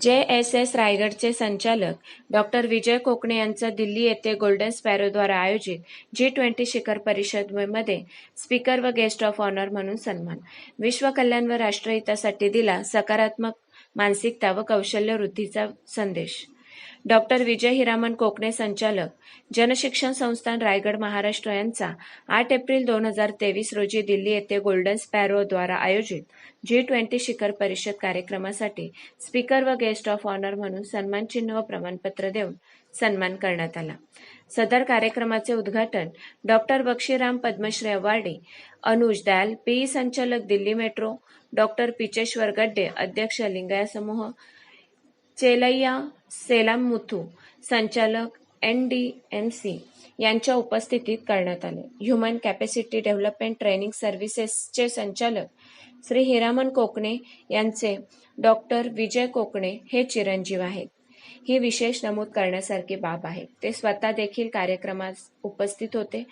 JSS रायगडचे संचालक doctor विजय कोकणे यांचा दिल्ली येथे गोल्डन स्पॅरोद्वारा आयोजित G20 शिखर परिषदेमध्ये स्पीकर व गेस्ट ऑफ ऑनर म्हणून सन्मान. विश्व कल्याण व राष्ट्रहितासाठी दिला सकारात्मक मानसिकता व कौशल्य वृद्धीचा संदेश. डॉक्टर विजय हिरामण कोकणे संचालक जनशिक्षण संस्थान रायगड महाराष्ट्र यांचा 8 एप्रिल 2023 रोजी दिल्ली येथे गोल्डन स्पॅरो द्वारा आयोजित G20 शिखर परिषद कार्यक्रमासाठी स्पीकर व गेस्ट ऑफ ऑनर म्हणून सन्मान चिन्ह व प्रमाणपत्र देऊन सन्मान करण्यात आला. सदर कार्यक्रमाचे उद्घाटन doctor Bakshiram Padmashri awardee Anuj Dayal, PE संचालक दिल्ली मेट्रो, डॉक्टर पिचेश्वर गड्डे, अध्यक्ष लिंगाया समूह, चेलैया सेलाम मुथू, संचालक NDMC यांच्या उपस्थितीत करण्यात आले. ह्युमन कॅपॅसिटी डेव्हलपमेंट ट्रेनिंग सर्व्हिसेसचे संचालक श्री हिरामण कोकणे यांचे डॉक्टर विजय कोकणे हे चिरंजीव आहेत. ही विशेष नमूद करण्यासारखी बाब आहे. ते स्वतः देखील कार्यक्रमास उपस्थित होते.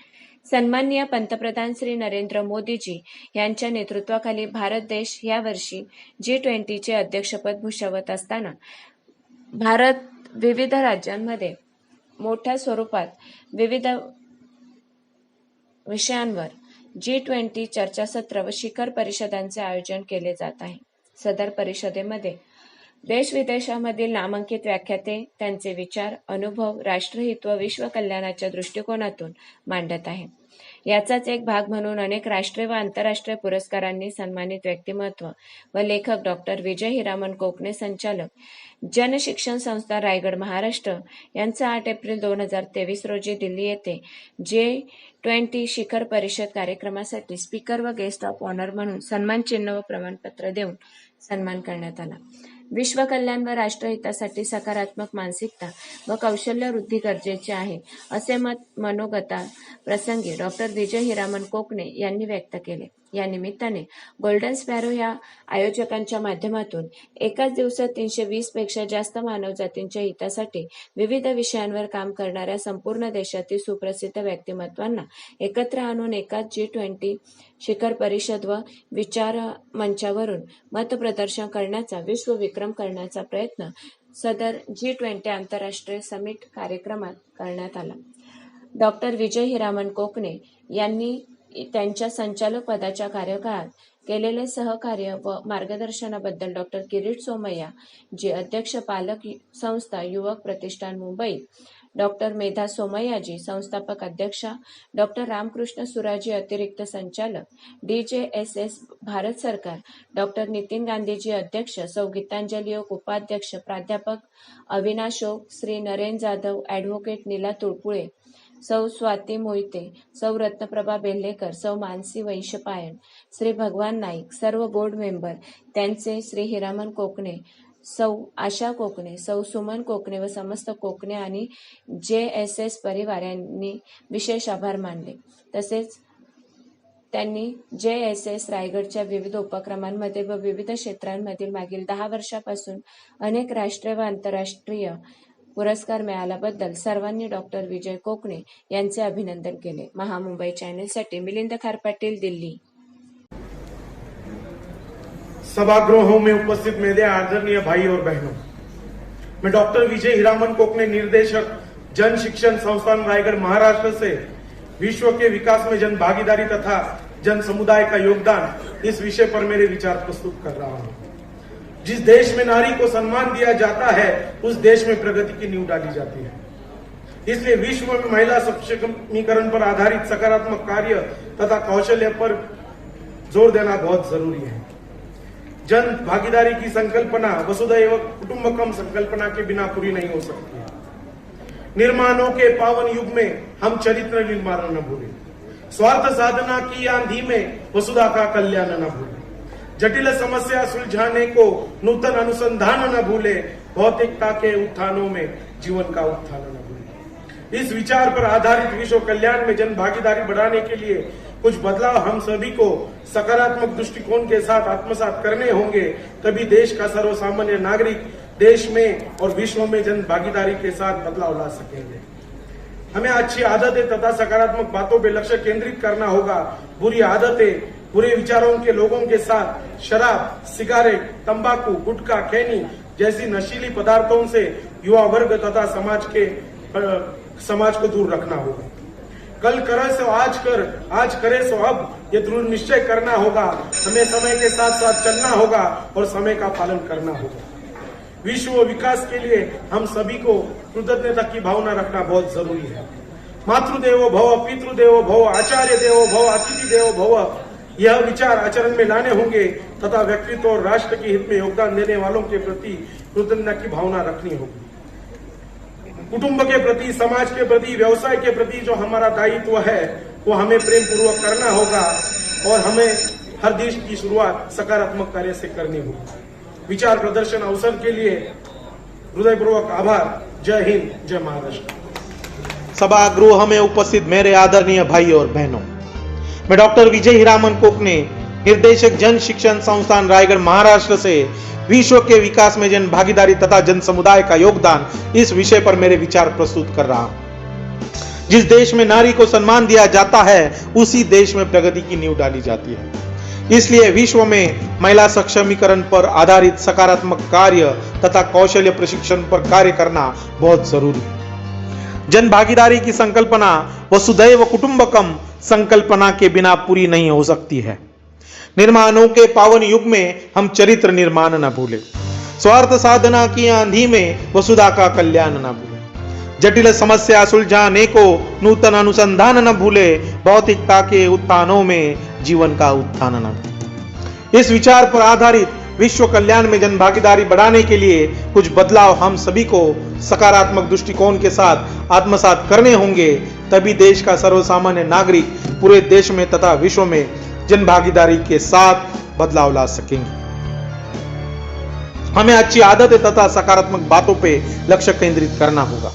सन्माननीय पंतप्रधान श्री नरेंद्र मोदीजी यांच्या नेतृत्वाखाली भारत देश यावर्षी G20चे अध्यक्षपद भूषवत असताना भारत विविध राज्यांमध्ये मोठ्या स्वरूपात विविध विषयांवर G20 चर्चासत्र व शिखर परिषदांचे आयोजन केले जात आहे. सदर परिषदेमध्ये देश विदेशामधील नामांकित व्याख्याते त्यांचे विचार, अनुभव, राष्ट्रहित व विश्व कल्याणाच्या दृष्टिकोनातून मांडत आहे. याचाच एक भाग म्हणून अनेक राष्ट्रीय व आंतरराष्ट्रीय पुरस्कारांनी सन्मानित व्यक्तिमत्व व लेखक डॉक्टर विजय हिरामण कोकणे संचालक जनशिक्षण संस्था रायगड महाराष्ट्र यांचा 8 एप्रिल 2023 रोजी दिल्ली येथे G20 शिखर परिषद कार्यक्रमासाठी स्पीकर व गेस्ट ऑफ ऑनर म्हणून सन्मान चिन्ह व प्रमाणपत्र देऊन सन्मान करण्यात आला. विश्व कल्याण व राष्ट्रहितासाठी सकारात्मक मानसिकता व कौशल्य वृद्धी गरजेचे आहे, असे मत मनोगता प्रसंगी डॉक्टर विजय हिरामण कोकणे यांनी व्यक्त केले. या निमित्ताने गोल्डन स्पॅरो या आयोजकांच्या माध्यमातून एकाच दिवसात 320 पेक्षा जास्त मानवजातींच्या हितासाठी विविध विषयांवर काम करणाऱ्या संपूर्ण देशातील सुप्रसिद्ध व्यक्तिमत्वांना एकत्र आणून एकाच G20 शिखर परिषद व विचार मंचावरून मतप्रदर्शन करण्याचा विश्वविक्रम करण्याचा प्रयत्न सदर G20 आंतरराष्ट्रीय समिट कार्यक्रमात करण्यात आला. डॉक्टर विजय हिरामण कोकणे यांनी त्यांच्या संचालक पदाच्या कार्यकाळात केलेले सहकार्य व मार्गदर्शनाबद्दल डॉक्टर किरीट सोमय्या जी अध्यक्ष पालक संस्था युवक प्रतिष्ठान मुंबई, डॉक्टर मेधा सोमय्याजी संस्थापक अध्यक्षा, डॉक्टर रामकृष्ण सुराजी अतिरिक्त संचालक DJSS भारत सरकार, डॉक्टर नितीन गांधीजी अध्यक्ष, सौ गीतांजली ओक उपाध्यक्ष, प्राध्यापक अविनाश ओक, श्री नरेन जाधव, ॲडव्होकेट नीला तुळपुळे, सौ स्वाती मोहिते, सौ रत्नप्रभा बेल्हेकर, सौ मानसी वैशपायन, श्री भगवान नाईक, सर्व बोर्ड मेंबर, त्यांचे श्री हिरामण कोकणे, सौ आशा कोकणे, सौ सुमन कोकणे व समस्त कोकणे आणि JSS परिवार यांनी विशेष आभार मानले. तसेच त्यांनी JSS रायगडच्या विविध उपक्रमांमध्ये व विविध क्षेत्रांमधील मागील 10 वर्षापासून अनेक राष्ट्रीय व आंतरराष्ट्रीय पुरस्कार मिळाल्याबद्दल सर्वांनी डॉक्टर विजय कोकणे यांचे अभिनंदन केले. महामुंबई चॅनलसाठी मिलिंद खारपाटील, दिल्ली. सभागृहों में उपस्थित मेरे आदरणीय भाई और बहनों, मैं डॉक्टर विजय हिरामण कोकणे, निर्देशक जन शिक्षण संस्थान रायगढ़ महाराष्ट्र से विश्व के विकास में जन भागीदारी तथा जन समुदाय का योगदान इस विषय पर मेरे विचार प्रस्तुत कर रहा हूं. जिस देश में नारी को सम्मान दिया जाता है उस देश में प्रगति की नींव डाली जाती है. इसलिए विश्व में महिला सशक्तिकरण पर आधारित सकारात्मक कार्य तथा कौशल्य पर जोर देना बहुत जरूरी है. जन भागीदारी की संकल्पना वसुधैव कुटुंबकम संकल्पना के बिना पूरी नहीं हो सकती है. निर्माणों के पावन युग में हम चरित्र निर्माण न भूलें, स्वार्थ साधना की आंधी में वसुधा का कल्याण न भूलें, जटिल समस्या सुलझाने को नूतन अनुसंधान न भूले, भौतिकता के उत्थानों में जीवन का उत्थान न भूले. इस विचार पर आधारित विश्व कल्याण में जन भागीदारी बढ़ाने के लिए कुछ बदलाव हम सभी को सकारात्मक दृष्टिकोण के साथ आत्मसात करने होंगे, तभी देश का सर्वसामान्य नागरिक देश में और विश्व में जन भागीदारी के साथ बदलाव ला सकेंगे. हमें अच्छी आदतें तथा सकारात्मक बातों पर लक्ष्य केंद्रित करना होगा. बुरी आदतें बुरे विचारों के लोगों के साथ शराब, सिगारेट, तंबाकू, गुटखा, खैनी, जैसी नशीली पदार्थों से युवा वर्ग तथा समाज को दूर रखना होगा। कल करे सो आज कर, आज करे सो अब, ये दृढ़ निश्चय करना होगा। हमें समय के साथ साथ चलना होगा और समय का पालन करना होगा। विश्व विकास के लिए हम सभी को कृतज्ञता की भावना रखना बहुत जरूरी है। मातृदेवो भव, पितृदेवो भव, आचार्य देवो भव, अतिथि देवो भव, यह विचार आचरण में लाने होंगे तथा व्यक्तित्व और राष्ट्र के हित में योगदान देने वालों के प्रति कृतज्ञता की भावना रखनी होगी। कुटुंब के प्रति, समाज के प्रति, व्यवसाय के प्रति जो हमारा दायित्व है वो हमें प्रेम पूर्वक करना होगा और हमें हर देश की शुरुआत सकारात्मक कार्य से करनी होगी। विचार प्रदर्शन अवसर के लिए हृदयपूर्वक आभार। जय हिंद, जय महाराष्ट्र। सभागृह में उपस्थित मेरे आदरणीय भाई और बहनों, मैं डॉक्टर विजय हीरामन कोकने, निर्देशक जन शिक्षण संस्थान रायगढ़ महाराष्ट्र से विश्व के विकास में जन भागीदारी तथा जन समुदाय का योगदान इस विषय पर मेरे विचार प्रस्तुत कर रहा हूं। जिस देश में नारी को सम्मान दिया जाता है उसी देश में प्रगति की नींव डाली जाती है। इसलिए विश्व में महिला सक्षमीकरण पर आधारित सकारात्मक कार्य तथा कौशल्य प्रशिक्षण पर कार्य करना बहुत जरूरी है। जन भागीदारी की संकल्पना वसुधैव कुटुंबकम संकल्पना के बिना पूरी नहीं हो सकती है। निर्माणों के पावन युग में हम चरित्र निर्माण न भूले, स्वार्थ साधना की आंधी में वसुधा का कल्याण न भूले, जटिल समस्या सुलझाने को नूतन अनुसंधान न भूले, भौतिकता के उत्थानों में जीवन का उत्थान न भूले। इस विचार पर आधारित विश्व कल्याण में जन भागीदारी बढ़ाने के लिए कुछ बदलाव हम सभी को सकारात्मक दृष्टिकोण के साथ आत्मसात करने होंगे, तभी देश का सर्वसामान्य नागरिक पूरे देश में तथा विश्व में जन भागीदारी के साथ बदलाव ला सकेंगे। हमें अच्छी आदतें तथा सकारात्मक बातों पे लक्ष्य केंद्रित करना होगा।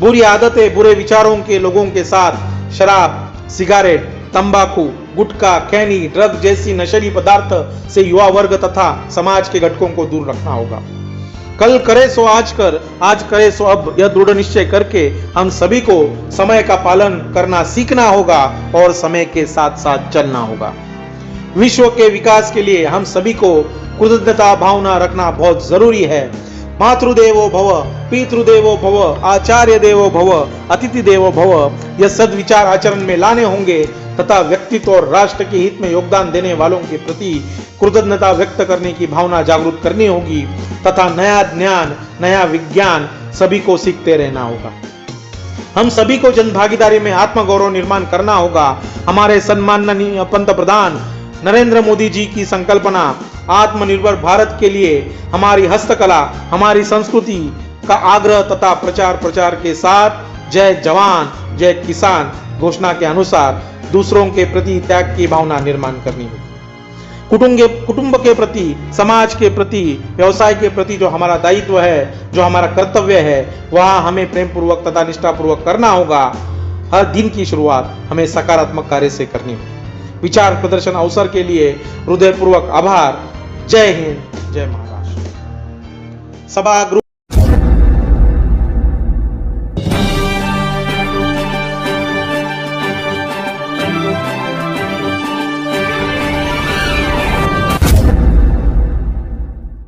बुरी आदतें, बुरे विचारों के लोगों के साथ शराब, सिगारेट, तंबाकू, गुटखा, खैनी, ड्रग जैसी नशीली पदार्थ से युवा वर्ग तथा समाज के घटकों को दूर रखना होगा। कल करे सो आज कर, आज करे सो अब, यह दृढ़ निश्चय करके हम सभी को समय का पालन करना सीखना होगा और समय के साथ साथ चलना होगा। विश्व के विकास के लिए हम सभी को कृतज्ञता भावना रखना बहुत जरूरी है। मातृदेवो भव, पितृदेवो भव, आचार्य देवो भव, अतिथि देवो भव, यह सद्विचार आचरण में लाने होंगे तथा व्यक्तित्व और राष्ट्र के हित में योगदान देने वालों के प्रति कृतज्ञता व्यक्त करने की भावना जागरूक करनी होगी तथा नया ज्ञान, नया विज्ञान सभी को सीखते रहना होगा। हम सभी को जन भागीदारी में आत्मगौरव निर्माण करना होगा। हमारे सम्माननीय पंतप्रधान नरेंद्र मोदी जी की संकल्पना आत्मनिर्भर भारत के लिए हमारी हस्तकला, हमारी संस्कृति का आग्रह तथा प्रचार के साथ जय जवान जय किसान घोषणा के अनुसार दूसरों के प्रति त्याग की भावना निर्माण करनी होगी। कुटुंब के प्रति, समाज के प्रति, व्यवसाय के प्रति जो हमारा दायित्व है, जो हमारा कर्तव्य है, वह हमें प्रेम पूर्वक तथा निष्ठापूर्वक करना होगा। हर दिन की शुरुआत हमें सकारात्मक कार्य से करनी होगी। विचार प्रदर्शन अवसर के लिए हृदयपूर्वक आभार। जय हिंद, जय महाराष्ट्र। सभागृह